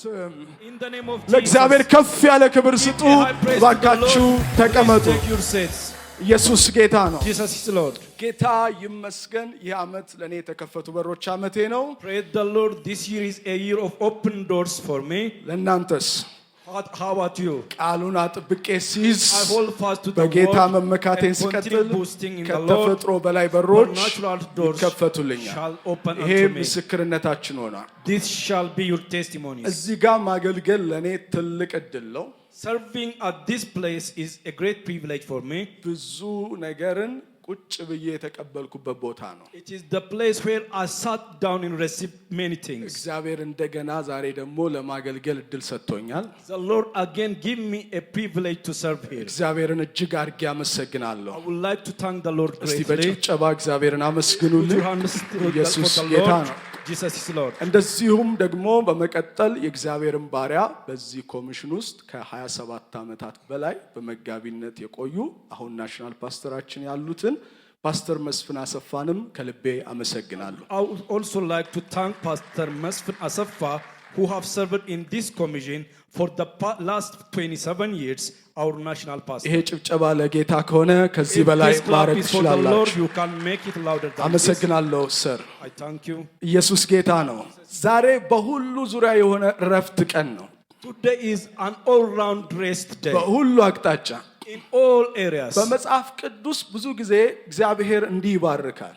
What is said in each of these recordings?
ስም In the name of ለእግዚአብሔር Jesus. ከፍ ያለ ክብር ስጡ። Give a high praise to the ባካችሁ Lord. ተቀመጡ። Please take your seats. ኢየሱስ ጌታ ነው። Jesus is Lord. ጌታ ይመስገን። ይህ ዓመት ለኔ የተከፈቱ በሮች ዓመቴ ነው። Praise the Lord. This year is a year of open doors for me. ለእናንተስ? How about you? ቃሉን አጥብቄ ሲይዝ I hold fast to the በጌታ word መመካቴን and continue ስቀጥል boosting in the Lord. ከተፈጥሮ በላይ በሮች Supernatural doors ይከፈቱልኛል። shall open ይሄ unto me. ምስክርነታችን ሆኗል። This shall be your testimonies. እዚህ ጋር ማገልገል ለኔ ትልቅ እድል ነው። Serving at this place is a great privilege for me. ብዙ ነገርን ቁጭ ብዬ የተቀበልኩበት ቦታ ነው። It is the place where I sat down and received many things. እግዚአብሔር እንደገና ዛሬ ደግሞ ለማገልገል እድል ሰጥቶኛል። The Lord again give me a privilege to serve here. እግዚአብሔርን እጅግ አድርጌ አመሰግናለሁ። I would like to thank the Lord እስቲ greatly. በጭብጨባ እግዚአብሔርን Put አመስግኑልኝ። your hands together ኢየሱስ for the ጌታ Lord. ነው። Jesus is Lord. እንደዚሁም ደግሞ በመቀጠል የእግዚአብሔርን ባሪያ በዚህ ኮሚሽን ውስጥ ከ27 ዓመታት በላይ በመጋቢነት የቆዩ አሁን ናሽናል ፓስተራችን ያሉትን ፓስተር መስፍን አሰፋንም ከልቤ አመሰግናለሁ። I would also like to thank Pastor Mesfin Asafa, who have served in this commission for the last 27 years, our national pastor. ይሄ ጭብጨባ ለጌታ ከሆነ ከዚህ If በላይ this clap ማድረግ is for the Lord, ትችላላችሁ። you can make it louder than this. አመሰግናለሁ ሰር። I thank you. ኢየሱስ ጌታ ነው። ዛሬ በሁሉ ዙሪያ የሆነ እረፍት ቀን ነው። Today is an all-round rest day. በሁሉ አቅጣጫ In all areas. በመጽሐፍ ቅዱስ ብዙ ጊዜ እግዚአብሔር እንዲህ ይባርካል።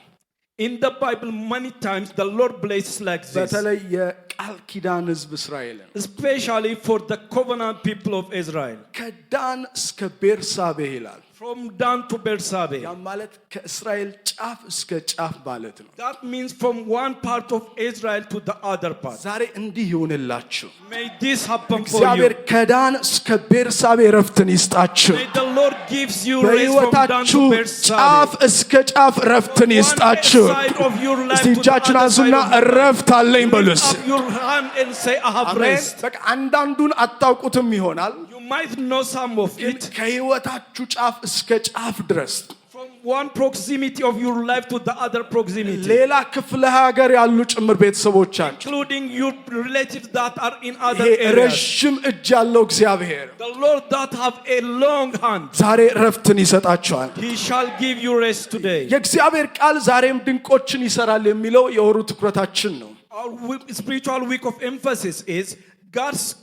In the Bible, many times the Lord blesses like this, በተለይ የቃል ኪዳን ሕዝብ እስራኤልን especially for the covenant people of Israel. ከዳን እስከ ቤርሳቤህ ይላል። From Dan to Beersheba. ያ ማለት ከእስራኤል ጫፍ እስከ ጫፍ ማለት ነው። That means from one part of Israel to the other part. ዛሬ እንዲህ ይሁንላችሁ። May this happen for እግዚአብሔር you. ከዳን እስከ ቤርሳቤህ እረፍትን ይስጣችሁ። May the Lord gives you rest from Dan በሕይወታችሁ to ጫፍ Beersheba. እስከ ጫፍ እረፍትን One ይስጣችሁ። side of your life እስቲ to the እጃችሁን other አንሱና side of your life. እረፍት አለኝ በሉ Lift እስቲ። up your hand and say, I have አሜን። rest. በቃ አንዳንዱን አታውቁትም ይሆናል፣ You might know some of ግን it. ከሕይወታችሁ ጫፍ እስከ ጫፍ ድረስ From one proximity of your life to the other proximity. ሌላ ክፍለ ሀገር ያሉ ጭምር ቤተሰቦቻችሁ Including your relatives that are in other ይሄ areas. ረዥም እጅ ያለው እግዚአብሔር The Lord that have a long hand. ዛሬ እረፍትን ይሰጣችኋል። He shall give you rest today. የእግዚአብሔር ቃል ዛሬም ድንቆችን ይሰራል የሚለው የወሩ ትኩረታችን ነው። Our spiritual week of emphasis is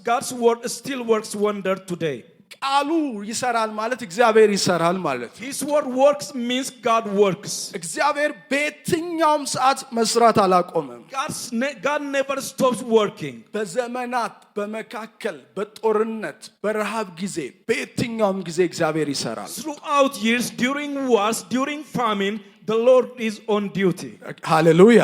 God's word still works wonder today. ቃሉ ይሰራል ማለት እግዚአብሔር ይሰራል ማለት ነው። His word works means God works. እግዚአብሔር በየትኛውም ሰዓት መስራት አላቆመም። God never stops working. በዘመናት በመካከል በጦርነት በረሃብ ጊዜ በየትኛውም ጊዜ እግዚአብሔር ይሰራል። Throughout years, during wars, during famine, the Lord is on duty. ሃሌሉያ።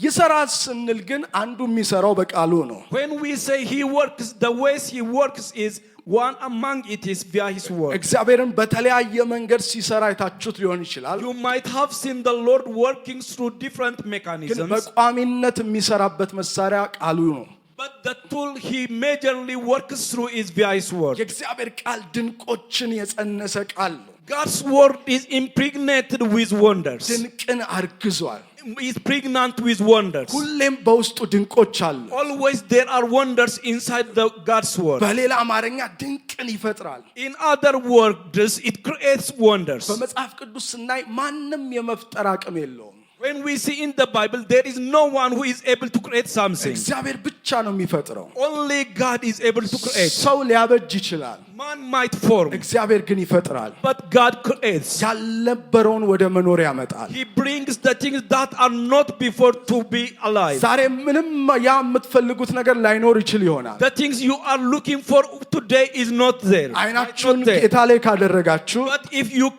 ይሰራል ስንል ግን አንዱ የሚሰራው በቃሉ ነው። When we say He works, the ways He works is one among it is via His word. እግዚአብሔርን በተለያየ መንገድ ሲሰራ አይታችሁት ሊሆን ይችላል። You might have seen the Lord working through different ግን mechanisms. በቋሚነት የሚሰራበት መሳሪያ ቃሉ ነው። But the tool He majorly works through is via His word. የእግዚአብሔር ቃል ድንቆችን የጸነሰ ቃል ነው። God's word is impregnated with wonders. ድንቅን አርግዟል። Is pregnant with wonders. ሁሌም በውስጡ ድንቆች አሉ። Always there are wonders inside the God's word. በሌላ አማርኛ ድንቅን ይፈጥራል። In other words, it creates wonders. በመጽሐፍ ቅዱስ ስናይ ማንም የመፍጠር አቅም የለውም። When we see in the Bible, there is no one who is able to create something. እግዚአብሔር ብቻ ነው የሚፈጥረው። Only God is able to create. ሰው ሊያበጅ ይችላል፣ Man might form, እግዚአብሔር ግን ይፈጥራል። but God creates. ያልነበረውን ወደ መኖር ያመጣል። He brings the things that are not before to be alive. ዛሬ ምንም ያ የምትፈልጉት ነገር ላይኖር ይችል ይሆናል። The things you are looking for today is not there. አይናችሁን Not there. ጌታ ላይ ካደረጋችሁ But if you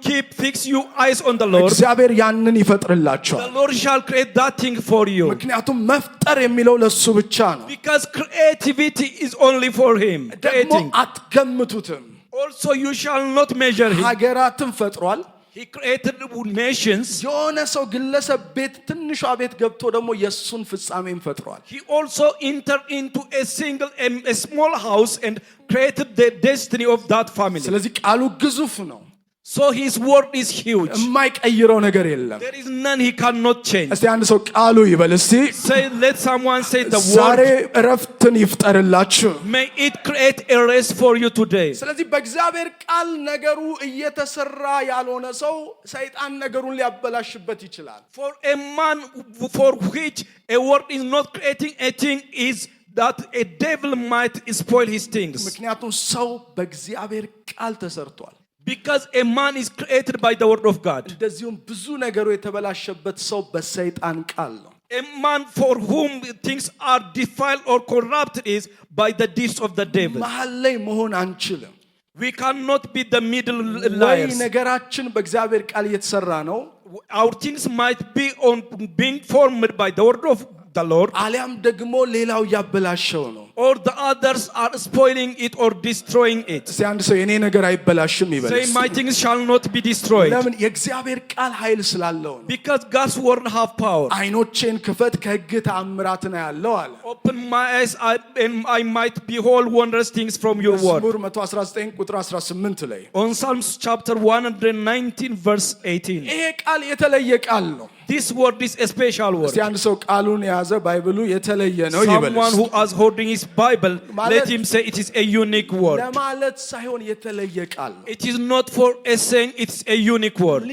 fix your eyes on the Lord, እግዚአብሔር ያንን ይፈጥርላችኋል። the Lord shall create that thing for you. ምክንያቱም መፍጠር የሚለው ለሱ ብቻ ነው። Because creativity is only for Him. ደግሞ Creating. አትገምቱትም። Also, you shall not measure Him. ሀገራትን ፈጥሯል። He created nations. የሆነ ሰው ግለሰብ ቤት ትንሿ ቤት ገብቶ ደግሞ የሱን ፍጻሜን ፈጥሯል። He also entered into a small house and created the destiny of that family. ስለዚህ ቃሉ ግዙፍ ነው። So his word is huge. የማይቀይረው ነገር የለም። There is none he cannot change. እስቲ አንድ ሰው ቃሉ ይበል እስቲ። Say, let someone say the ዛሬ word. እረፍትን ይፍጠርላችሁ። May it create a rest for you today. ስለዚህ በእግዚአብሔር ቃል ነገሩ እየተሰራ ያልሆነ ሰው ሰይጣን ነገሩን ሊያበላሽበት ይችላል። For a man for which a word is not creating a thing is that a devil might spoil his things. ምክንያቱም ሰው በእግዚአብሔር ቃል ተሰርቷል። Because a man is created by the word of God. እንደዚሁም ብዙ ነገሩ የተበላሸበት ሰው በሰይጣን ቃል ነው። A man for whom things are defiled or corrupted is by the deeds of the devil. መሀል ላይ መሆን አንችልም። We cannot be the middle ወይ liars. ነገራችን በእግዚአብሔር ቃል እየተሰራ ነው፣ Our things might be on being formed by the word of the Lord, አሊያም ደግሞ ሌላው እያበላሸው ነው። or the others are spoiling it or destroying it. እስቲ አንድ ሰው የኔ ነገር አይበላሽም ይበል። Say, my things shall not be destroyed. ለምን? የእግዚአብሔር ቃል ኃይል ስላለው ነው። Because God's word have power. አይኖቼን ክፈት ከሕግ ተአምራትን ያለው አለ። Open my eyes and I might behold wondrous things from your word. መዝሙር 119 ቁጥር 18 ላይ On Psalms chapter 119 verse 18. ይሄ ቃል የተለየ ቃል ነው። This word is a special word. እስቲ አንድ ሰው ቃሉን የያዘ ባይብሉ የተለየ ነው ይበል። Someone who is holding his Bible, let him say it is a unique word. ለማለት ሳይሆን የተለየ ቃል ነው። It is not for a saying, it's a unique word.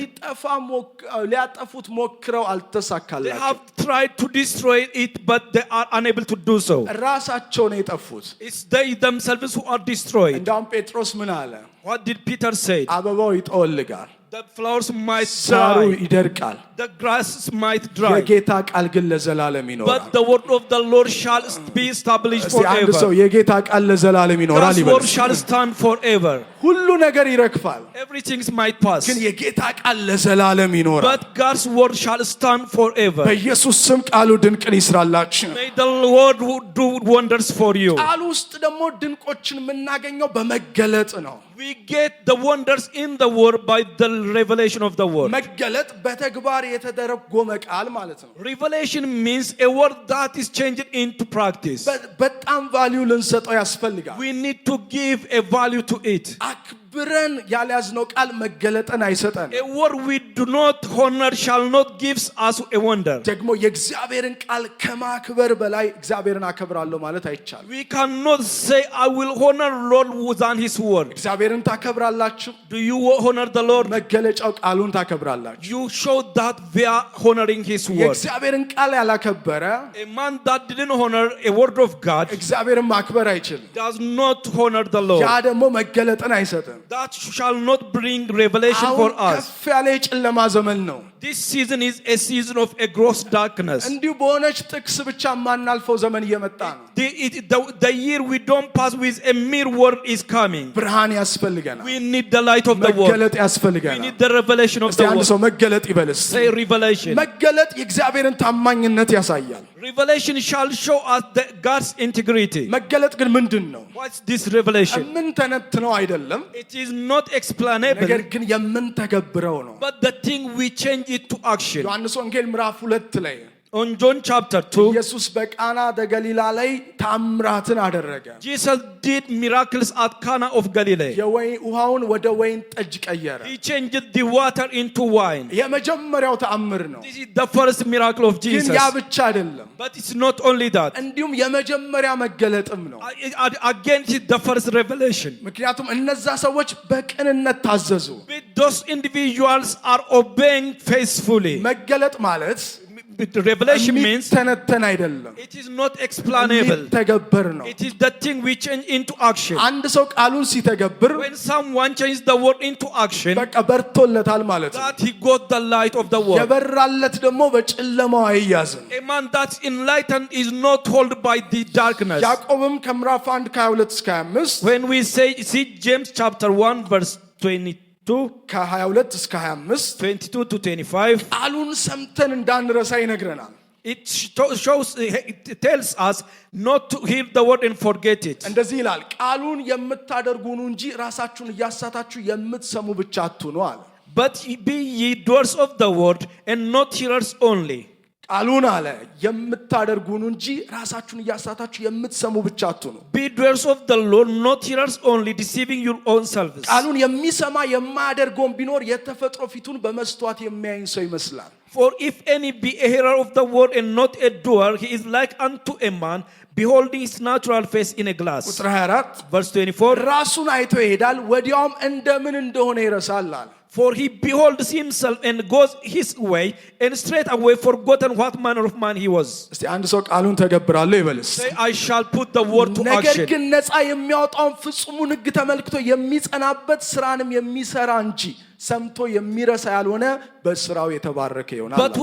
ሊያጠፉት ሞክረው They አልተሳካላቸው። have tried to destroy it, but they are unable to do so. ራሳቸው ነው የጠፉት። It's they themselves who are destroyed. እንዳውም ጴጥሮስ ምን አለ? What did Peter say? አበባው ይጠወልጋል፣ The flowers might ሳሩ die, ይደርቃል፣ the grass might dry, የጌታ ቃል ግን ለዘላለም ይኖራል። but the word of the Lord shall be established እስቲ አንድ ሰው forever. የጌታ ቃል ለዘላለም ይኖራል God's ይበል። word shall stand forever. ሁሉ ነገር ይረግፋል፣ Everything might pass, ግን የጌታ ቃል ለዘላለም ይኖራል። but God's word shall stand forever. በኢየሱስ ስም ቃሉ ድንቅን ይስራላችሁ። May the Lord do wonders for you. ቃሉ ውስጥ ደግሞ ድንቆችን የምናገኘው በመገለጥ ነው። We get the wonders in the word by the revelation of the word. መገለጥ በተግባር የተደረጎመ ቃል ማለት ነው። Revelation means a word that is changed into practice. በጣም ቫልዩ ልንሰጠው ያስፈልጋል። We need to give a value to it. አክብረን ያልያዝነው ቃል መገለጥን አይሰጠን። A word we do not honor shall not give us a wonder. ደግሞ የእግዚአብሔርን ቃል ከማክበር በላይ እግዚአብሔርን አከብራለሁ ማለት አይቻልም። We cannot say I will honor Lord than his word. እግዚአብሔርን ታከብራላችሁ፣ Do you honor the Lord? መገለጫው ቃሉን ታከብራላችሁ። You show that we are honoring his word. የእግዚአብሔርን ቃል ያላከበረ A man that didn't honor a word of God እግዚአብሔርን ማክበር አይችልም። does not honor the ያ Lord. ደግሞ መገለጥን አይሰጥም። That shall not bring revelation for አሁን us. ከፍ ያለ የጨለማ ዘመን ነው። This season is a season of a gross darkness. እንዲሁ በሆነች ጥቅስ ብቻ የማናልፈው ዘመን እየመጣ ነው። The year we don't pass with a mere word is coming. ብርሃን ያስፈልገናል። We need the light of the word. መገለጥ We ያስፈልገናል። need the revelation of እስቲ the አንድ word. ሰው መገለጥ ይበልስ። Say revelation. መገለጥ የእግዚአብሔርን ታማኝነት ያሳያል። Revelation shall show us God's integrity. መገለጥ ግን ምንድን ነው? What's this revelation? የምንተነትነው አይደለም፣ It is not explainable, ነገር ግን የምንተገብረው ነው። but the thing we change it to action. ዮሐንስ ወንጌል ምዕራፍ 2 ላይ On John chapter 2, ኢየሱስ በቃና ዘገሊላ ላይ ታምራትን አደረገ። Jesus did miracles at Cana of Galilee. የወይን ውሃውን ወደ ወይን ጠጅ ቀየረ። He changed the water into wine. የመጀመሪያው ተአምር ነው። This is the first miracle of ግን Jesus. ያ ብቻ አይደለም፣ But it's not only that. እንዲሁም የመጀመሪያ መገለጥም ነው። Again, it's the first revelation. ምክንያቱም እነዛ ሰዎች በቅንነት ታዘዙ። But those individuals are obeying faithfully. መገለጥ ማለት Revelation means የሚተነተን አይደለም፣ it is not explainable. የሚተገበር ነው። It is the thing we change into action. አንድ ሰው ቃሉን ሲተገብር When someone changes the word into action, በቃ በርቶለታል ማለት ነው። that he got the light of the word. የበራለት ደግሞ በጨለማው አይያዝም። A man that's enlightened is not held by the darkness. ያዕቆብም ከምዕራፍ 1 ከ22 እስከ 25 When we see James chapter 1 verse 22 ከ22 እስከ 25 to 25, ቃሉን ሰምተን እንዳንረሳ ይነግረናል። it tells us not to hear the word and forget it. እንደዚህ ይላል፣ ቃሉን የምታደርጉ ሁኑ እንጂ ራሳችሁን እያሳታችሁ የምትሰሙ ብቻ አትሁኑ አለ። But be ye doers of the word and not hearers only. ቃሉን አለ የምታደርጉን እንጂ ራሳችሁን እያሳታችሁ የምትሰሙ ብቻ አትሁኑ። Be doers of the Lord, not hearers only, deceiving your own selves. ቃሉን የሚሰማ የማያደርገውን ቢኖር የተፈጥሮ ፊቱን በመስተዋት የሚያይን ሰው ይመስላል። For if any be a hearer of the word and not a doer, he is like unto a man beholding his natural face in a glass. ቁጥር 24 Verse 24. ራሱን አይቶ ይሄዳል ወዲያውም እንደምን እንደሆነ ይረሳል አለ። For he beholds himself and goes his way, and straight away forgotten what manner of man he was. እስቲ አንድ ሰው ቃሉን ተገብራለሁ ይበልስ። Say, I shall put the word to ነገር action. ግን ነፃ የሚያወጣውን ፍጹሙን ሕግ ተመልክቶ የሚጸናበት ስራንም የሚሰራ እንጂ ሰምቶ የሚረሳ ያልሆነ በስራው የተባረከ ይሆናል። But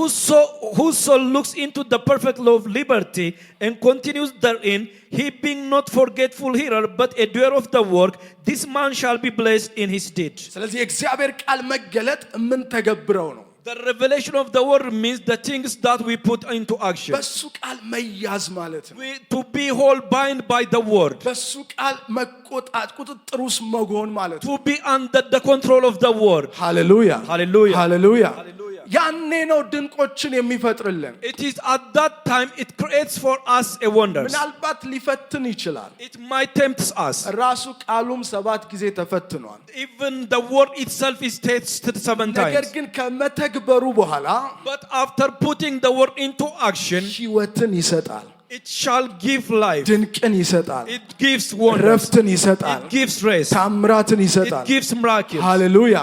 whoso looks into the perfect law of liberty and continues therein, he being not forgetful hearer, but a doer of the work, this man shall be blessed in his deed. ስለዚህ የእግዚአብሔር ቃል መገለጥ ምን ተገብረው ነው። The revelation of the word means the things that we put into action. በሱ ቃል መያዝ ማለት ነው። To be whole bind by the word. በሱ ቃል መቆጣት ቁጥጥር ውስጥ መሆን ማለት ነው። To be under the control of the word. ሃሌሉያ Hallelujah. ሃሌሉያ። Hallelujah. ያኔ ነው ድንቆችን የሚፈጥርልን። It is at that time it creates for us a wonder. ምናልባት ሊፈትን ይችላል። It might tempt us. ራሱ ቃሉም 7 ጊዜ ተፈትኗል። Even the word itself is tested 7 ነገር times. ግን ከመተግበሩ በኋላ But after putting the word into action, ሕይወትን ይሰጣል። it shall give life. ድንቅን ይሰጣል። It gives wonders. ረፍትን ይሰጣል። It gives rest. ታምራትን It ይሰጣል። gives miracles. ሃሌሉያ።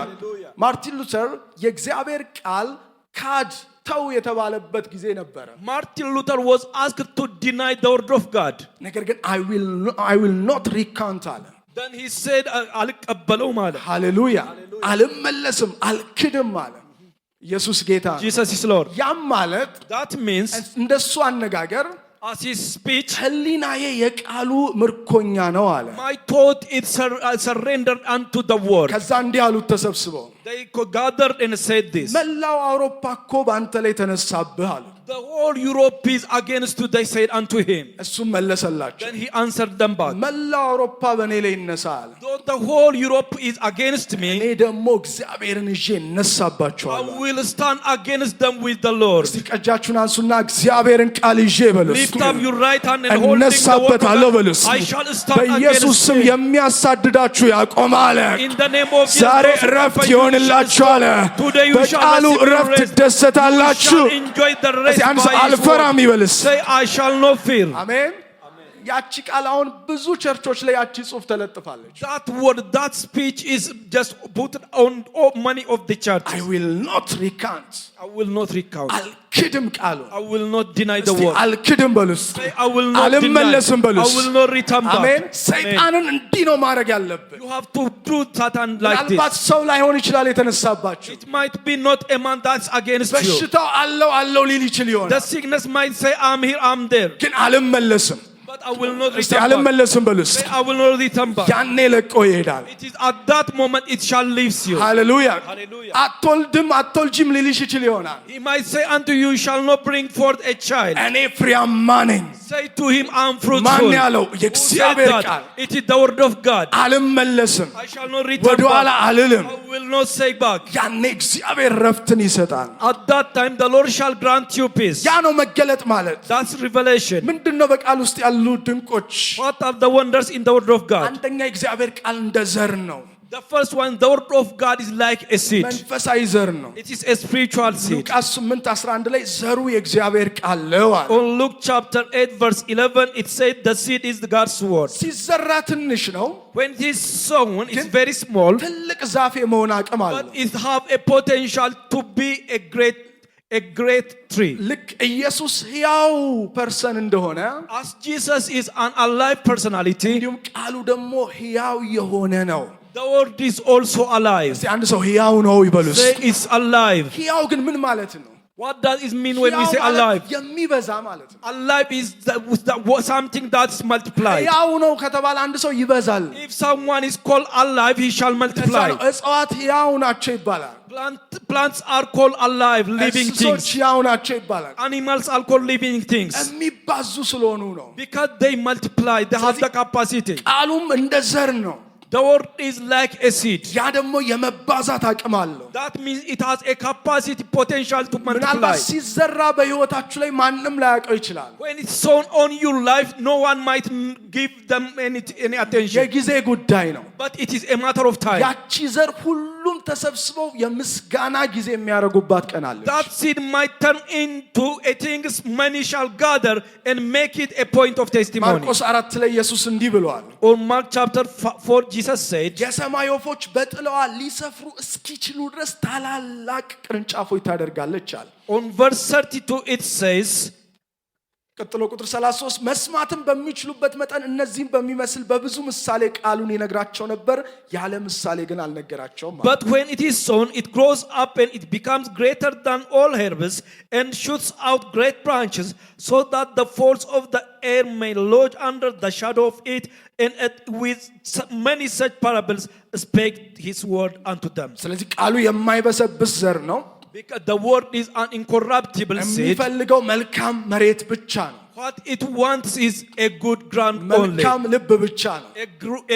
ማርቲን ሉተር የእግዚአብሔር ቃል ካድ ተው የተባለበት ጊዜ ነበረ። Martin Luther was asked to deny the word of God. ነገር ግን I will not recant አለ። Then he said, አልቀበለውም አለ። ሃሌሉያ። አልመለስም አልክድም አለ። ኢየሱስ ጌታ ነው። Jesus is Lord. ያም ማለት That means, እንደሱ አነጋገር as his speech, ህሊናዬ የቃሉ ምርኮኛ ነው አለ። my thought is surrendered unto the word. ከዛ እንዲህ አሉት ተሰብስበው They gathered and said this. መላው አውሮፓ እኮ በአንተ ላይ ተነሳብህ አሉ። The whole Europe is against you, they said unto him. እሱም መለሰላቸው Then he answered them back. መላው አውሮፓ በእኔ ላይ ይነሳ አለ። Though the whole Europe is against እኔ me, ደግሞ እግዚአብሔርን ይዤ I እነሳባቸዋለሁ። will stand against them with the Lord. እስቲ ቀጃችሁን አንሱና እግዚአብሔርን ቃል ይዤ በሉስ። Lift up your right hand and hold the word of እነሳበታለሁ God. በሉስ። I shall stand በኢየሱስ against ስም him. የሚያሳድዳችሁ ያቆም አለ። In the name of ዛሬ Jesus, እረፍት you shall ይሆንላችሁ አለ። Today you shall በቃሉ receive your እረፍት rest. ትደሰታላችሁ። You shall enjoy the rest እስቲ አንድ ሰው by his word. አልፈራም ይበልስ። Say, I shall not fear. አሜን። ያቺ ቃል አሁን ብዙ ቸርቾች ላይ ያቺ ጽሑፍ ተለጥፋለች። That word, that speech is just put on all many of the I churches. will not recant. I will not recount. አልክድም ቃሉ። I will not deny the እስቲ word. አልክድም በሉስ። Say, I will not deny. አልመለስም I በሉስ። will not return back. አሜን። Amen. ሰይጣንን እንዲህ ነው ማድረግ ያለብን። You have to do Satan like ምናልባት this. ሰው ላይሆን ይችላል የተነሳባችሁ። It might be not a man that's against you. በሽታው አለው ሊል ይችል The ይሆናል። sickness might say, I'm here, I'm there. ግን አልመለስም። But I will not እስቲ return back. አልመለስም በሉስ። Say, I will not return back. ያኔ ለቆ ይሄዳል። It is at that moment it shall leave you. ሃሌሉያ። Hallelujah. አትወልጅም ሊልሽ ይችል ይሆናል። He might say unto you, shall not bring forth a child. እኔ ፍሬያማ ነኝ። Say to him, I'm ማን fruitful. ያለው? Who said የእግዚአብሔር that? ቃል። It is the word of God. አልመለስም፣ I shall not return ወደ ኋላ back. አልልም። I will not say back. ያኔ እግዚአብሔር ረፍትን ይሰጣል። At that time the Lord shall grant you peace. ያ ነው መገለጥ ማለት። That's revelation. ምንድነው በቃል ውስጥ ያሉ ድንቆች? What are the wonders in the word of God? አንደኛ የእግዚአብሔር ቃል እንደ ዘር ነው። The first one, the word of God is like a seed. መንፈሳዊ ዘር ነው። It is a spiritual seed. ሉቃስ 8:11 ላይ ዘሩ የእግዚአብሔር ቃል ነው አለ። On Luke chapter 8 verse 11 it said the seed is God's word. ሲዘራ ትንሽ ነው፣ When it is sown it's very small, ትልቅ ዛፍ የመሆን አቅም but አለው። it have a potential to be a great tree. ልክ ኢየሱስ ሕያው ፐርሰን እንደሆነ As Jesus is an alive personality, እንዲሁም ቃሉ ደግሞ ሕያው የሆነ ነው። the word is also alive. እስቲ አንድ ሰው ሕያው ነው ይበሉስ። Say it's alive. ሕያው ግን ምን ማለት ነው? What does it mean when we ሕያው say ማለት alive? የሚበዛ ማለት ነው። Alive is something that's multiplied. ሕያው ነው ከተባለ አንድ ሰው ይበዛል። If someone is called alive, he shall እዛ multiply. ነው እጽዋት ሕያው ናቸው ይባላል። Plants are called alive, living እንስሶች things. ሕያው ናቸው ይባላል። Animals are called living things የሚባዙ ስለሆኑ ነው። because they multiply, they have the capacity. ቃሉም እንደ ዘር ነው። The word is like a seed. ያ ደግሞ የመባዛት አቅም አለው። That means it has a capacity, potential to multiply. ምናልባት ሲዘራ በህይወታችሁ ላይ ማንም ላያውቀው ይችላል። When it's sown on your life, no one might give them any attention. የጊዜ ጉዳይ ነው። But it is a matter of time. ያቺ ዘር ሁሉም ተሰብስበው የምስጋና ጊዜ የሚያደርጉባት ቀን አለች። That seed might turn into a thing many shall gather and make it a point of testimony. ማርቆስ 4 ላይ ኢየሱስ እንዲህ ብሏል። On Mark chapter 4, Jesus said, የሰማይ ወፎች በጥለዋ ሊሰፍሩ እስኪችሉ ድረስ ታላላቅ ቅርንጫፎች ታደርጋለች አለ። on verse 32 it says, ቀጥሎ ቁጥር 33 መስማትም በሚችሉበት መጠን እነዚህም በሚመስል በብዙ ምሳሌ ቃሉን ይነግራቸው ነበር፣ ያለ ምሳሌ ግን አልነገራቸውም። but when it is sown, it grows up and it becomes greater than all herbs and shoots out great branches, so that the fowls of the air may lodge under the shadow of it. And with many such parables spake his word unto them. ስለዚህ ቃሉ የማይበሰብስ ዘር ነው። Because the word is an incorruptible seed. የሚፈልገው መልካም መሬት ብቻ ነው። What it wants is a good ground only. መልካም ልብ ብቻ ነው።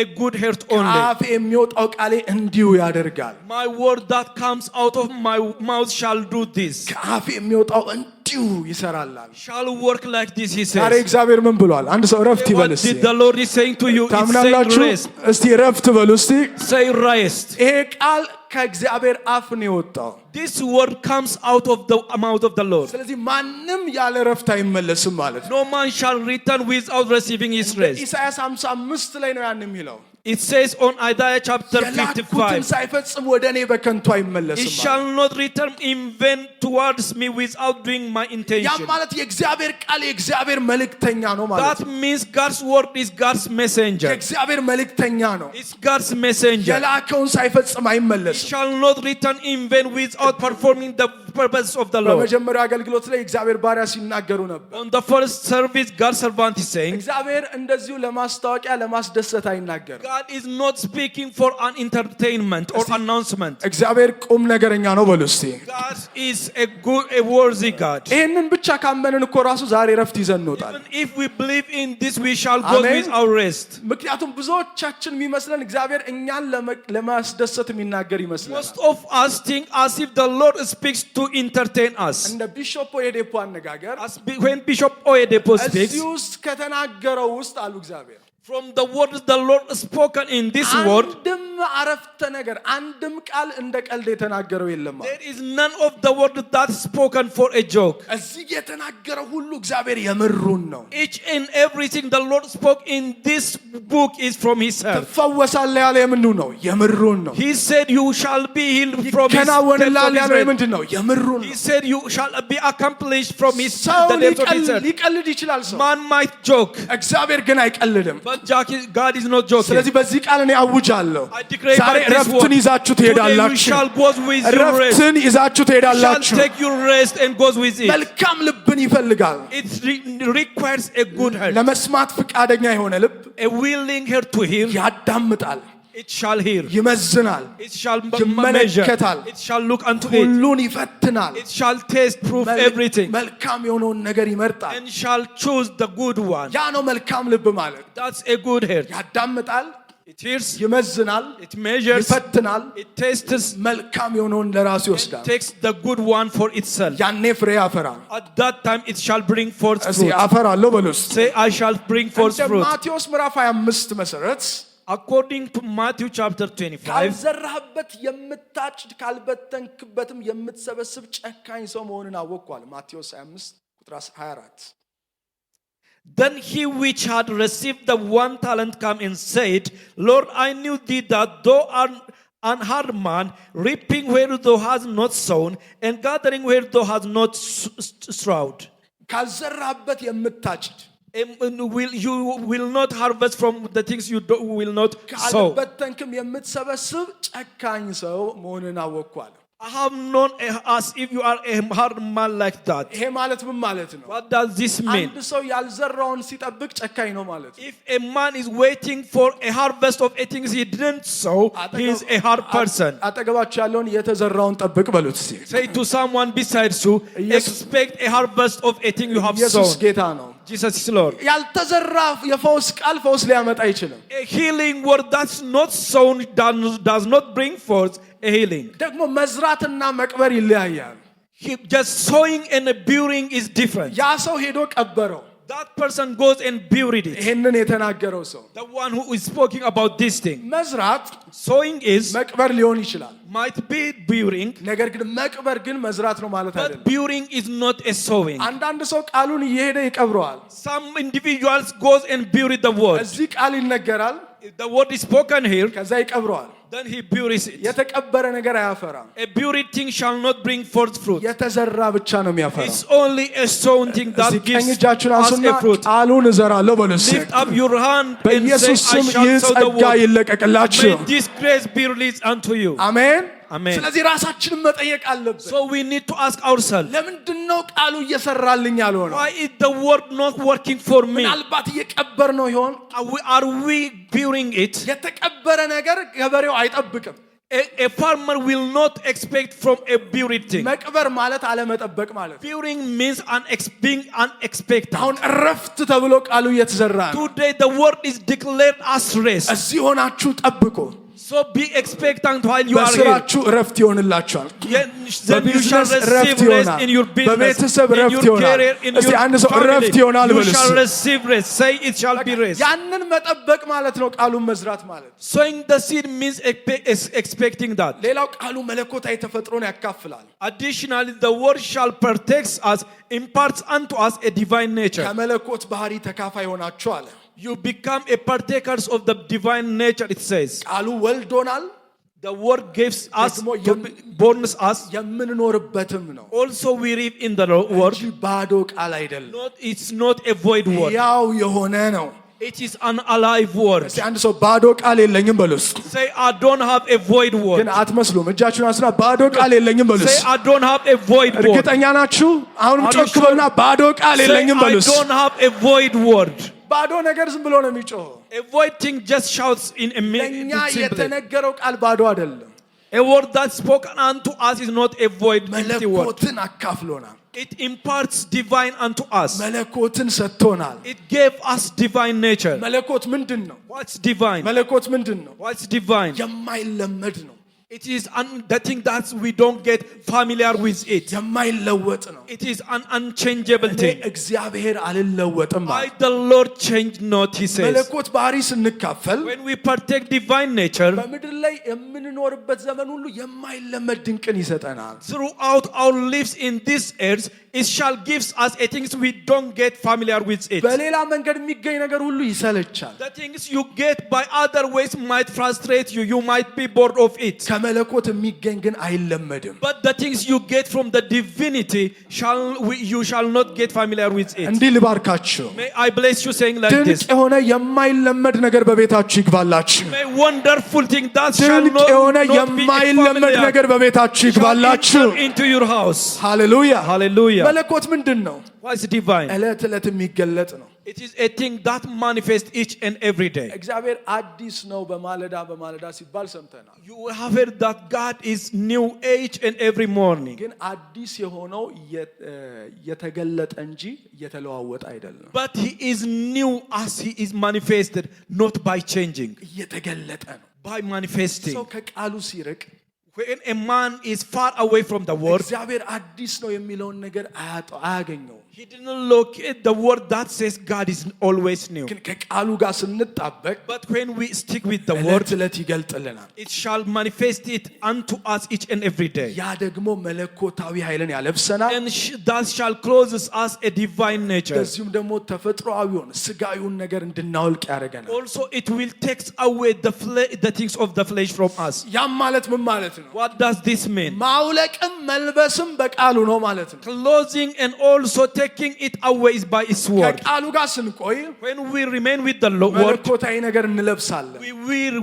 A good heart only. ከአፌ የሚወጣው ቃሌ እንዲሁ ያደርጋል። My word that comes out of my mouth shall do this. ከአፌ የሚወጣው እንዲሁ ይሰራል። Shall work like this, he ዛሬ says. እግዚአብሔር ምን ብሏል? አንድ ሰው ረፍት ይበል What እስቲ። did the Lord is saying to you? It's saying ታምናላችሁ? rest. እስቲ ረፍት በሉ እስቲ። Say rest. ይሄ ቃል ከእግዚአብሔር አፍ ነው የወጣው። This word comes out of the mouth of the Lord. ስለዚህ ማንም ያለ ረፍት አይመለስም ማለት ነው። No man shall return without receiving his rest. ኢሳይያስ 55 ላይ ነው ያን የሚለው። It says on Isaiah chapter የላኩትን 55, ሳይፈጽም ወደ እኔ በከንቱ it አይመለስም። shall not return in vain towards me without doing my ያ intention. ማለት የእግዚአብሔር ቃል የእግዚአብሔር መልእክተኛ ነው ማለት That ነው። means God's word is God's messenger. የእግዚአብሔር መልእክተኛ ነው። It's God's messenger. የላከውን ሳይፈጽም It አይመለስም። shall not return in vain without performing the purpose of the Lord. በመጀመሪያው አገልግሎት ላይ እግዚአብሔር ባሪያ ሲናገሩ ነበር። On the first service, God's servant is saying, እግዚአብሔር እንደዚሁ ለማስታወቂያ ለማስደሰት አይናገርም። God is not speaking for an entertainment or announcement. እግዚአብሔር ቁም ነገረኛ ነው በሉ እስቲ። God is a worthy God. ይሄንን ብቻ ካመንን እኮ ራሱ ዛሬ ረፍት ይዘን እንወጣለን። Even if we believe in this, we shall go Amen. with our rest. ምክንያቱም ብዙዎቻችን የሚመስለን እግዚአብሔር እኛን ለማስደሰት የሚናገር ይመስላል። Most of us think as if the Lord speaks to entertain us. እንደ ቢሾፕ ኦየዴፖ አነጋገር When Bishop Oyedepo speaks, እዚህ ውስጥ ከተናገረው ውስጥ አሉ እግዚአብሔር from the words the Lord spoken in this word, አንድም አረፍተ ነገር አንድም ቃል እንደ ቀልድ የተናገረው የለም። there is none of the word that spoken for a joke. እዚህ የተናገረው ሁሉ እግዚአብሔር የምሩን ነው። Each and everything the Lord spoke in this book is from His heart. ትፈወሳለህ ያለ የምንድን ነው? የምሩን ነው። He said you shall be healed from His ይከናወንልሃል ያለው depth of የምንድን ነው? የምሩን He ነው። said you shall be accomplished from His ሰው the depth of His heart. ሊቀልድ ይችላል ሰው። Man might joke, እግዚአብሔር ግን አይቀልድም። but God is not joking. ስለዚህ በዚህ ቃል እኔ አውጃለሁ። I declare ዛሬ by this ረፍትን word, ይዛችሁ today you ትሄዳላችሁ። shall go with your rest. ረፍትን ይዛችሁ You shall ትሄዳላችሁ። take your rest and go with it. መልካም ልብን ይፈልጋል። It requires a good heart, ለመስማት ፍቃደኛ የሆነ ልብ a willing heart to hear. ያዳምጣል፣ It shall hear, ይመዝናል፣ it shall ይመለከታል፣ measure, it shall look unto it, ሁሉን ይፈትናል፣ it shall taste, prove everything, መልካም የሆነውን ነገር ይመርጣል። and shall choose the good one. ያ ነው መልካም ልብ ማለት። That's a good heart. ያዳምጣል፣ It hears, ይመዝናል፣ it measures, ይፈትናል፣ it tastes, መልካም የሆነውን ለራሱ ይወስዳል። takes the good one for itself. ያኔ ፍሬ ያፈራል። At that time it shall bring forth እስቲ fruit. አፈራለሁ በሉ እስቲ። Say, I shall bring forth እንደ fruit. ማቴዎስ ምዕራፍ 25 መሰረት According to Matthew chapter 25, ካልዘራህበት የምታጭድ ካልበተንክበትም የምትሰበስብ ጨካኝ ሰው መሆንን አወቅኳል። ማቴዎስ 25 ቁጥር 24 then he which had received the 1 talent came and said, Lord, I knew thee that thou art an hard man, reaping where thou hast not sown, and gathering where thou hast not strawed. ካልዘራህበት የምታጭድ You will not harvest from the things you will not sow. ካልበተንክም የምትሰበስብ ጨካኝ ሰው መሆንን አወቅኳል። I have known as if you are a hard man like that. ይሄ ማለት ምን ማለት ነው? What does this mean? አንድ ሰው ያልዘራውን ሲጠብቅ ጨካኝ ነው ማለት ነው። If a man is waiting for a harvest of a things he didn't sow, he is a hard person. አጠገባችሁ ያለውን የተዘራውን ጠብቅ በሉት እስቲ። Say to someone besides you, expect a harvest of a thing you have ኢየሱስ sown. ጌታ ነው። Jesus is Lord. ያልተዘራ የፈውስ ቃል ፈውስ ሊያመጣ አይችልም። A healing word that's not sown does not bring forth a healing. ደግሞ መዝራትና መቅበር ይለያያል። Just sowing and burying is different. ያ ሰው ሄዶ ቀበረው። That person goes and buried it. ይሄንን የተናገረው ሰው The one who is speaking about this thing. መዝራት Sowing is መቅበር ሊሆን ይችላል። might be burying. ነገር ግን መቅበር ግን መዝራት ነው ማለት But አይደለም። burying is not a sowing. አንዳንድ ሰው ቃሉን እየሄደ ይቀብረዋል። Some individuals goes and bury the word. እዚህ ቃል ይነገራል፣ The word is spoken here. ከዛ ይቀብረዋል። Then he buries it. የተቀበረ ነገር አያፈራም። A buried thing shall not bring forth fruit. የተዘራ ብቻ ነው የሚያፈራው። It's only a sown thing that gives እጃችሁን us አንሱና a fruit. ቃሉን እዘራለሁ በሉ። Lift up your hand and say, በኢየሱስ I ስም shall ይህ sow the ጸጋ word. ይለቀቅላችሁ። May this grace be released unto you. አሜን Amen. ስለዚህ ራሳችንን መጠየቅ አለብን። So we need to ask ourselves, ለምንድነው ቃሉ እየሰራልኝ ያልሆነው? why is the word not working for me? ምናልባት እየቀበር ነው ይሆን? Are we burying it? የተቀበረ ነገር ገበሬው አይጠብቅም። A farmer will not expect from a buried thing. መቅበር ማለት አለመጠበቅ ማለት ነው። Burying means being unexpected. አሁን እረፍት ተብሎ ቃሉ እየተዘራ ነው። Today the word is declared as rest. እዚህ ሆናችሁ ጠብቁ። So be expectant while you are here. በስራችሁ እረፍት ይሆንላችኋል። Then you shall receive rest in your business, በቤተሰብ in እረፍት your ይሆናል። career, in እስቲ your አንድ ሰው እረፍት family. ይሆናል You በሉ። shall receive rest. Say it shall be rest. ያንን መጠበቅ ማለት ነው ቃሉን መዝራት ማለት። Sowing the seed means expecting that. ሌላው ቃሉ መለኮታዊ ተፈጥሮን ያካፍላል። Additionally, the word shall protect us, imparts unto us a divine nature. ከመለኮት ባህሪ ተካፋይ ሆናችሁ አለ። You become a partakers of the divine nature, it says. ቃሉ ወልዶናል። The word gives us, born us. የምንኖርበትም ነው። Also we live in the word. እንጂ ባዶ ቃል አይደለም። It's not a void word. ያው የሆነ ነው። It is an alive word. እስቲ አንድ ሰው ባዶ ቃል የለኝም በሉ። Say, I don't have a void word. ግን አትመስሉም። እጃችሁን አንሱና ባዶ ቃል የለኝም በሉ። Say, I don't have a void word. እርግጠኛ ናችሁ? አሁንም ጮክ በሉና ባዶ ቃል Say, የለኝም በሉ። I don't have a void word. ባዶ ነገር ዝም ብሎ ነው የሚጮኸው። A void thing just shouts in a ለእኛ minute. የተነገረው ቃል ባዶ አይደለም። A word that's spoken unto us is not a void empty word. መለኮትን አካፍሎናል። It imparts divine unto us. መለኮትን ሰጥቶናል። It gave us divine nature. መለኮት ምንድን ነው? What's divine? መለኮት ምንድን ነው? What's divine? የማይለመድ ነው። It is the thing that we don't get familiar with it. የማይለወጥ ነው። It is an unchangeable thing. እግዚአብሔር አልለወጥም I, ማለት። the Lord, change not, he says. መለኮት ባህሪ ስንካፈል When we partake divine nature, በምድር ላይ የምንኖርበት ዘመን ሁሉ የማይለመድ ድንቅን ይሰጠናል። throughout our lives in this earth, it shall gives us a things we don't get familiar with it. በሌላ መንገድ የሚገኝ ነገር ሁሉ ይሰለቻል። The things you get by other ways might frustrate you. You might be bored of it. ከመለኮት የሚገኝ ግን አይለመድም። But the things you get from the divinity you shall not get familiar with it. እንዲህ ልባርካችሁ። May I bless you saying like ድንቅ this. የሆነ የማይለመድ ነገር በቤታችሁ ይግባላችሁ። May wonderful thing that shall ድንቅ not የሆነ be የማይለመድ familiar ነገር በቤታችሁ shall ይግባላችሁ። enter into your house. ሃሌሉያ። Hallelujah. መለኮት ምንድን ነው? What is divine? ዕለት ዕለት የሚገለጥ ነው። It is a thing that manifests each and every day. እግዚአብሔር አዲስ ነው በማለዳ በማለዳ ሲባል ሰምተናል። You have heard that God is new each and every morning. ግን አዲስ የሆነው የተገለጠ እንጂ የተለዋወጠ አይደለም። But he is new as he is manifested, not by changing. እየተገለጠ ነው። By manifesting. ሰው ከቃሉ ሲርቅ When a man is far away from the word, እግዚአብሔር አዲስ ነው የሚለውን ነገር አያገኘው። he didn't locate the word that says God is always new. ግን ከቃሉ ጋር ስንጣበቅ But when we stick with the word, ዕለት ዕለት ይገልጥልናል። it shall manifest it unto us each and every day. ያ ደግሞ መለኮታዊ ኃይልን ያለብሰናል። And that shall closes us a divine nature. በዚሁም ደግሞ ተፈጥሮአዊውን ስጋዊውን ነገር እንድናወልቅ ያደርገናል። Also it will take away the things of the flesh from us. ያም ማለት ምን ማለት ነው? What does this mean? ማውለቅም መልበስም በቃሉ ነው ማለት ነው። Closing and also taking it away is by His word. ከቃሉ ጋር ስንቆይ When we remain with the word, መለኮታዊ ነገር እንለብሳለን።